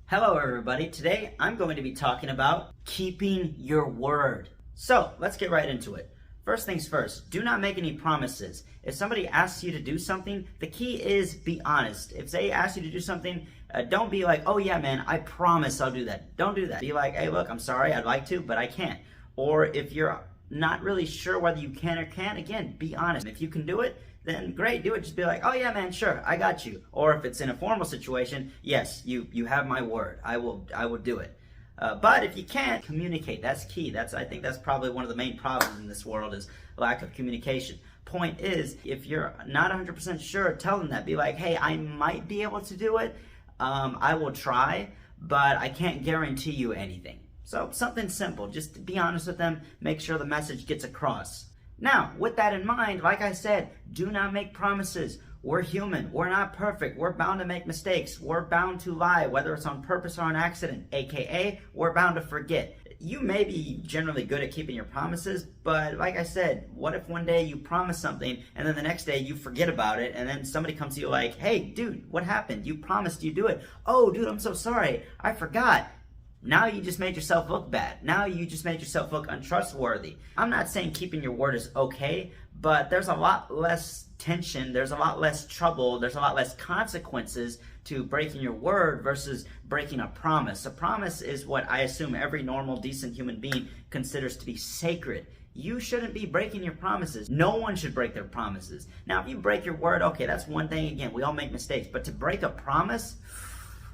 Hello everybody, today I'm going to be talking about keeping your word. So let's get right into it. First things first, do not make any promises. If somebody asks you to do something, the key is be honest. If they ask you to do something, don't be like, oh yeah man, I promise I'll do that. Don't do that. Be like, hey look, I'm sorry, I'd like to, but I can't. Or if you're not really sure whether you can or can't, again, be honest. If you can do it, then great, do it. Just be like, oh yeah, man, sure, I got you. Or if it's in a formal situation, yes, you have my word. I will do it. But if you can't, communicate. That's key. I think that's probably one of the main problems in this world is lack of communication. Point is, if you're not 100% sure, tell them that. Be like, hey, I might be able to do it. I will try, but I can't guarantee you anything. So something simple. Just be honest with them. Make sure the message gets across. Now, with that in mind, like I said, do not make promises. We're human. We're not perfect. We're bound to make mistakes. We're bound to lie, whether it's on purpose or on accident, aka we're bound to forget. You may be generally good at keeping your promises, but like I said, what if one day you promise something and then the next day you forget about it and then somebody comes to you like, hey, dude, what happened? You promised you do it. Oh, dude, I'm so sorry. I forgot. Now you just made yourself look bad. Now you just made yourself look untrustworthy. I'm not saying keeping your word is okay, but there's a lot less tension, there's a lot less trouble, there's a lot less consequences to breaking your word versus breaking a promise. A promise is what I assume every normal, decent human being considers to be sacred. You shouldn't be breaking your promises. No one should break their promises. Now, if you break your word, okay, that's one thing. Again, we all make mistakes, but to break a promise,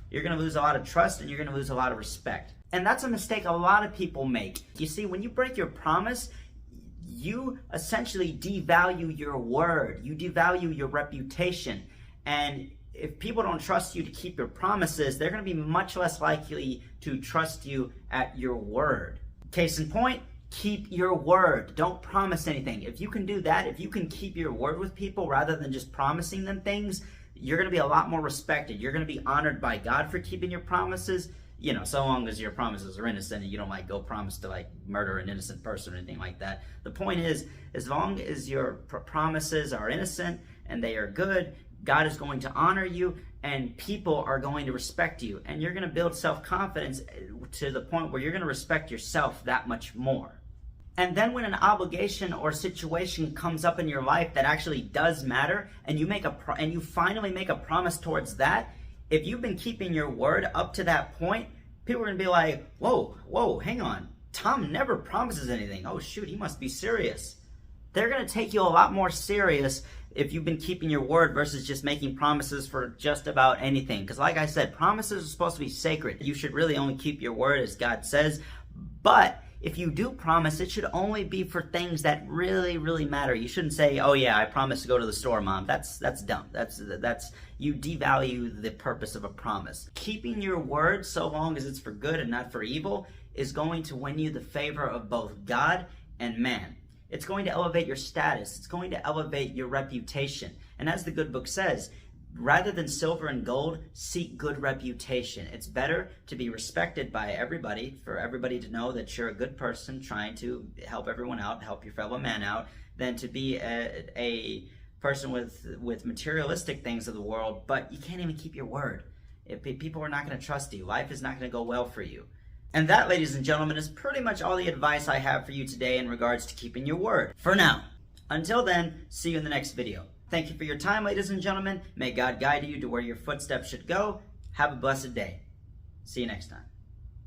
you're going to lose a lot of trust and you're going to lose a lot of respect. And that's a mistake a lot of people make. You see, when you break your promise, you essentially devalue your word. You devalue your reputation. And if people don't trust you to keep your promises, they're going to be much less likely to trust you at your word. Case in point, keep your word. Don't promise anything. If you can do that, if you can keep your word with people rather than just promising them things, you're going to be a lot more respected. You're going to be honored by God for keeping your promises, you know, so long as your promises are innocent and you don't go promise to murder an innocent person or anything like that. The point is, as long as your promises are innocent and they are good, God is going to honor you and people are going to respect you. And you're going to build self-confidence to the point where you're going to respect yourself that much more. And then when an obligation or situation comes up in your life that actually does matter, and you finally make a promise towards that, if you've been keeping your word up to that point, people are going to be like, whoa, hang on. Tom never promises anything. Oh shoot, he must be serious. They're going to take you a lot more serious if you've been keeping your word versus just making promises for just about anything. Because like I said, promises are supposed to be sacred. You should really only keep your word as God says. But if you do promise, it should only be for things that really, really matter. You shouldn't say, oh yeah, I promised to go to the store, Mom. That's dumb. That's you devalue the purpose of a promise. Keeping your word, so long as it's for good and not for evil, is going to win you the favor of both God and man. It's going to elevate your status. It's going to elevate your reputation. And as the good book says, rather than silver and gold, seek good reputation. It's better to be respected by everybody, for everybody to know that you're a good person trying to help everyone out, help your fellow man out, than to be a person with materialistic things of the world, but you can't even keep your word. People are not going to trust you. Life is not going to go well for you. And that, ladies and gentlemen, is pretty much all the advice I have for you today in regards to keeping your word. For now. Until then, see you in the next video. Thank you for your time, ladies and gentlemen. May God guide you to where your footsteps should go. Have a blessed day. See you next time.